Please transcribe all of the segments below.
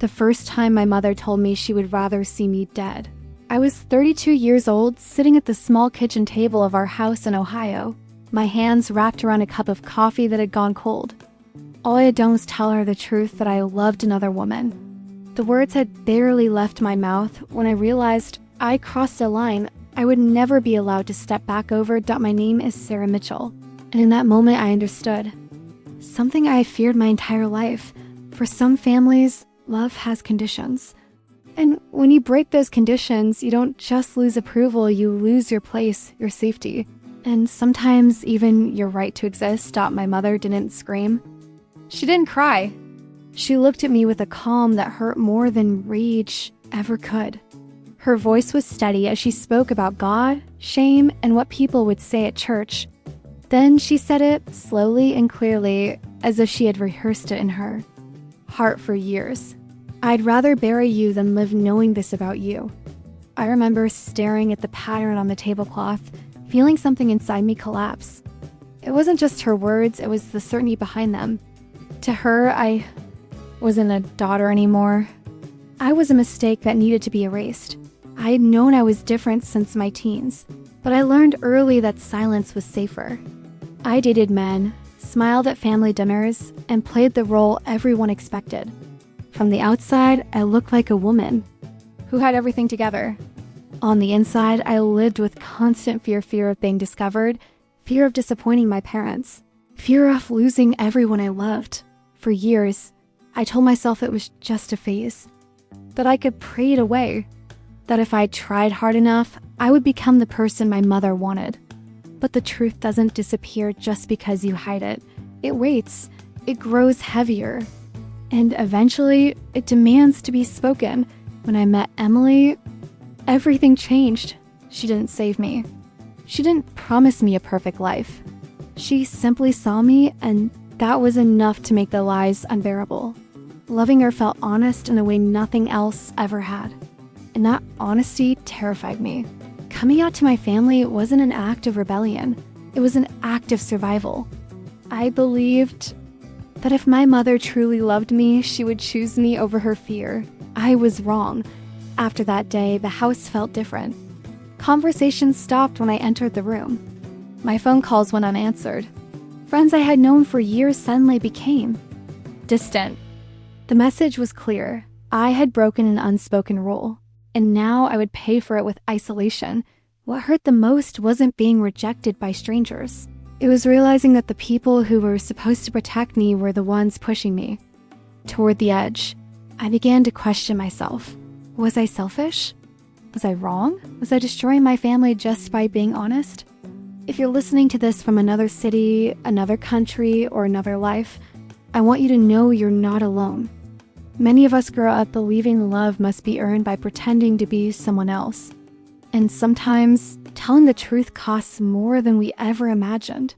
the first time my mother told me she would rather see me dead. I was 32 years old, sitting at the small kitchen table of our house in Ohio, my hands wrapped around a cup of coffee that had gone cold. All I had done was tell her the truth that I loved another woman. The words had barely left my mouth when I realized I crossed a line I would never be allowed to step back over. My name is Sarah Mitchell. And in that moment, I understood. Something I feared my entire life. For some families, love has conditions. And when you break those conditions, you don't just lose approval, you lose your place, your safety. And sometimes even your right to exist. My mother didn't scream. She didn't cry. She looked at me with a calm that hurt more than rage ever could. Her voice was steady as she spoke about God, shame, and what people would say at church. Then she said it slowly and clearly, as if she had rehearsed it in her heart for years. I'd rather bury you than live knowing this about you. I remember staring at the pattern on the tablecloth, feeling something inside me collapse. It wasn't just her words, it was the certainty behind them. To her, I wasn't a daughter anymore. I was a mistake that needed to be erased. I had known I was different since my teens, but I learned early that silence was safer. I dated men, smiled at family dinners, and played the role everyone expected. From the outside, I looked like a woman who had everything together. On the inside, I lived with constant fear of being discovered, fear of disappointing my parents, fear of losing everyone I loved. For years, I told myself it was just a phase, that I could pray it away, that if I tried hard enough, I would become the person my mother wanted. But the truth doesn't disappear just because you hide it. It waits, it grows heavier, and eventually it demands to be spoken. When I met Emily, everything changed. She didn't save me. She didn't promise me a perfect life. She simply saw me, and that was enough to make the lies unbearable. Loving her felt honest in a way nothing else ever had. And that honesty terrified me. Coming out to my family wasn't an act of rebellion. It was an act of survival. I believed that if my mother truly loved me, she would choose me over her fear. I was wrong. After that day, the house felt different. Conversations stopped when I entered the room. My phone calls went unanswered. Friends I had known for years suddenly became distant. The message was clear. I had broken an unspoken rule. And now I would pay for it with isolation. What hurt the most wasn't being rejected by strangers. It was realizing that the people who were supposed to protect me were the ones pushing me toward the edge. I began to question myself. Was I selfish? Was I wrong? Was I destroying my family just by being honest? If you're listening to this from another city, another country, or another life, I want you to know you're not alone. Many of us grow up believing love must be earned by pretending to be someone else. And sometimes, telling the truth costs more than we ever imagined.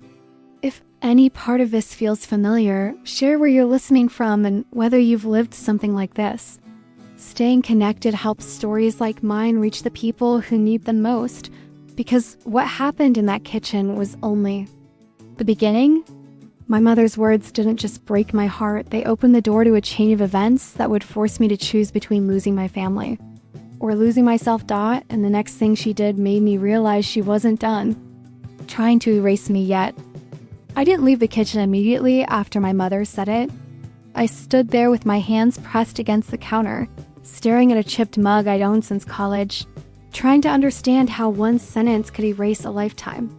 If any part of this feels familiar, share where you're listening from and whether you've lived something like this. Staying connected helps stories like mine reach the people who need them most, because what happened in that kitchen was only the beginning. My mother's words didn't just break my heart, they opened the door to a chain of events that would force me to choose between losing my family or losing my self-doubt, and the next thing she did made me realize she wasn't done trying to erase me yet. I didn't leave the kitchen immediately after my mother said it. I stood there with my hands pressed against the counter, staring at a chipped mug I'd owned since college, trying to understand how one sentence could erase a lifetime.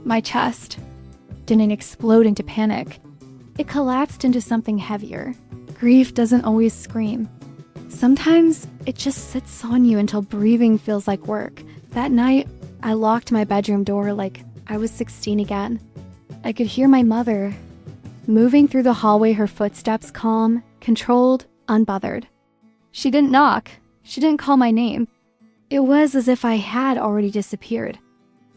My chest didn't explode into panic. It collapsed into something heavier. Grief doesn't always scream. Sometimes it just sits on you until breathing feels like work. That night, I locked my bedroom door like I was 16 again. I could hear my mother moving through the hallway, her footsteps calm, controlled, unbothered. She didn't knock. She didn't call my name. It was as if I had already disappeared.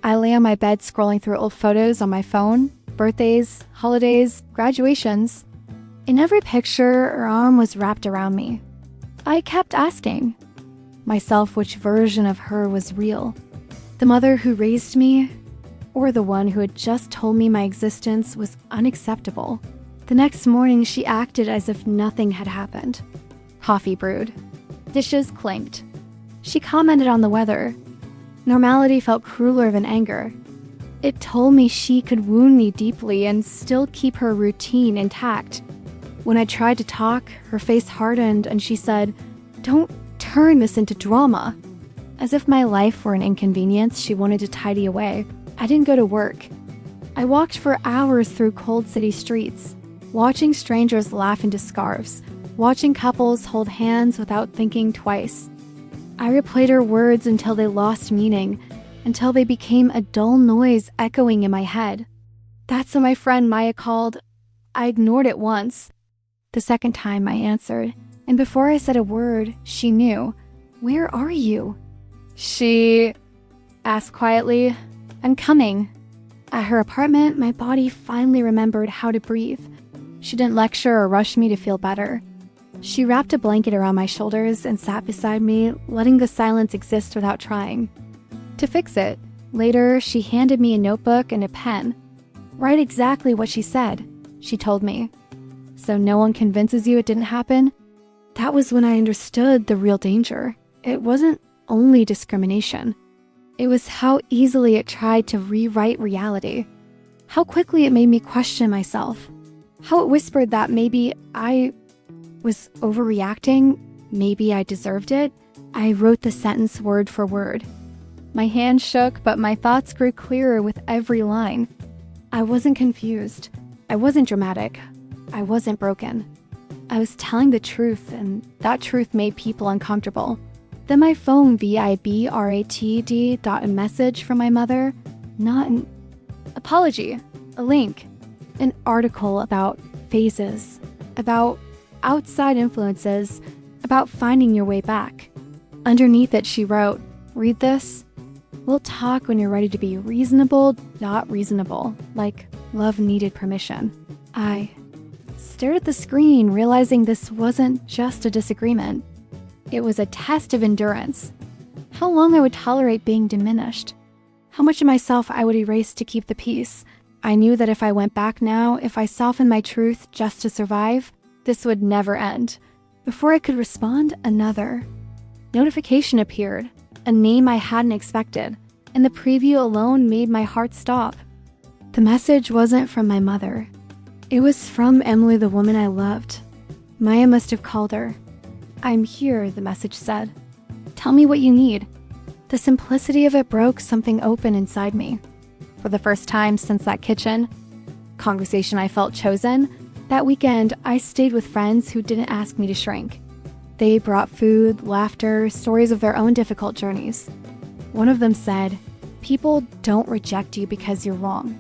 I lay on my bed scrolling through old photos on my phone, birthdays, holidays, graduations. In every picture, her arm was wrapped around me. I kept asking myself which version of her was real. The mother who raised me, or the one who had just told me my existence was unacceptable. The next morning, she acted as if nothing had happened. Coffee brewed. Dishes clanked. She commented on the weather. Normality felt crueler than anger. It told me she could wound me deeply and still keep her routine intact. When I tried to talk, her face hardened and she said, "Don't turn this into drama." As if my life were an inconvenience she wanted to tidy away. I didn't go to work. I walked for hours through cold city streets, watching strangers laugh into scarves, watching couples hold hands without thinking twice. I replayed her words until they lost meaning, until they became a dull noise echoing in my head. That's what my friend Maya called. I ignored it once. The second time I answered, and before I said a word, she knew. "Where are you?" She asked quietly. "I'm coming." At her apartment, my body finally remembered how to breathe. She didn't lecture or rush me to feel better. She wrapped a blanket around my shoulders and sat beside me, letting the silence exist without trying to fix it. Later, she handed me a notebook and a pen. "Write exactly what she said," she told me. "So no one convinces you it didn't happen?" That was when I understood the real danger. It wasn't only discrimination. It was how easily it tried to rewrite reality. How quickly it made me question myself. How it whispered that maybe I was overreacting, maybe I deserved it. I wrote the sentence word for word. My hand shook, but my thoughts grew clearer with every line. I wasn't confused. I wasn't dramatic. I wasn't broken. I was telling the truth, and that truth made people uncomfortable. Then my phone vibrated got a message from my mother. Not an apology, a link, an article about phases, about outside influences, about finding your way back. Underneath it, she wrote, "Read this. We'll talk when you're ready to be reasonable, not reasonable, like love needed permission." I stared at the screen, realizing this wasn't just a disagreement. It was a test of endurance. How long I would tolerate being diminished. How much of myself I would erase to keep the peace. I knew that if I went back now, if I softened my truth just to survive, this would never end. Before I could respond, another notification appeared, a name I hadn't expected, and the preview alone made my heart stop. The message wasn't from my mother. It was from Emily, the woman I loved. Maya must have called her. "I'm here," the message said. "Tell me what you need." The simplicity of it broke something open inside me. For the first time since that kitchen conversation, I felt chosen. That weekend, I stayed with friends who didn't ask me to shrink. They brought food, laughter, stories of their own difficult journeys. One of them said, "People don't reject you because you're wrong.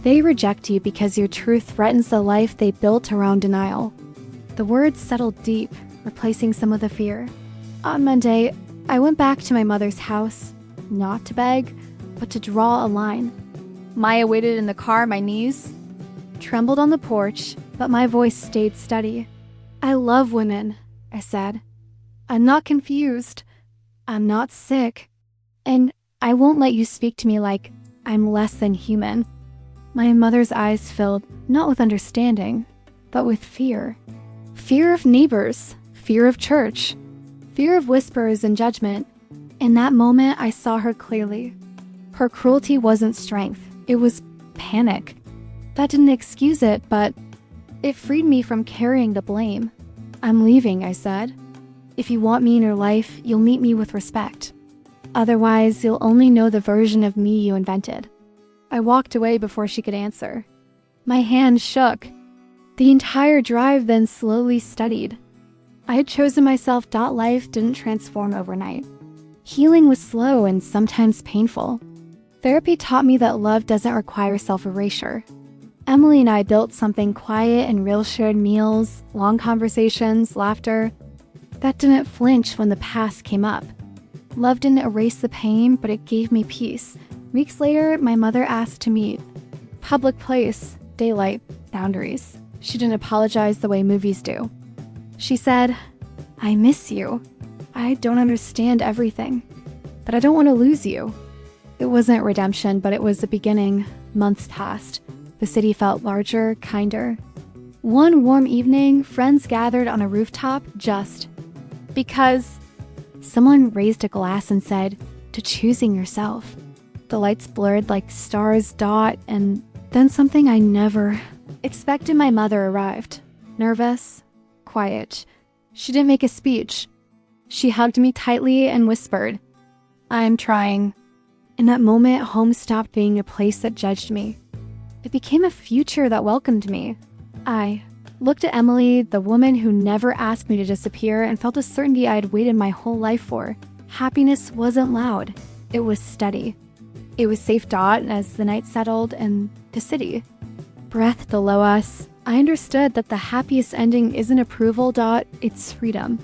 They reject you because your truth threatens the life they built around denial." The words settled deep, replacing some of the fear. On Monday, I went back to my mother's house, not to beg, but to draw a line. Maya waited in the car, my knees trembled on the porch, but my voice stayed steady. "I love women," I said. "I'm not confused. I'm not sick. And I won't let you speak to me like I'm less than human." My mother's eyes filled, not with understanding, but with fear. Fear of neighbors, fear of church, fear of whispers and judgment. In that moment, I saw her clearly. Her cruelty wasn't strength, it was panic. That didn't excuse it, but it freed me from carrying the blame. "I'm leaving," I said. "If you want me in your life, you'll meet me with respect. Otherwise, you'll only know the version of me you invented." I walked away before she could answer. My hand shook. The entire drive then slowly steadied. I had chosen myself. Life didn't transform overnight. Healing was slow and sometimes painful. Therapy taught me that love doesn't require self-erasure. Emily and I built something quiet and real: shared meals, long conversations, laughter. That didn't flinch when the past came up. Love didn't erase the pain, but it gave me peace. Weeks later, my mother asked to meet. Public place, daylight, boundaries. She didn't apologize the way movies do. She said, "I miss you. I don't understand everything, but I don't want to lose you." It wasn't redemption, but it was the beginning. Months passed. The city felt larger, kinder. One warm evening, friends gathered on a rooftop, just Because someone raised a glass and said, to choosing yourself. The lights blurred like stars dot, and then something I never expected. My mother arrived. Nervous, quiet. She didn't make a speech. She hugged me tightly and whispered, I'm trying. In that moment, home stopped being a place that judged me. It became a future that welcomed me. I looked at Emily, the woman who never asked me to disappear, and felt a certainty I had waited my whole life for. Happiness wasn't loud. It was steady. It was safe dot as the night settled and the city breathed below us. I understood that the happiest ending isn't approval dot, it's freedom.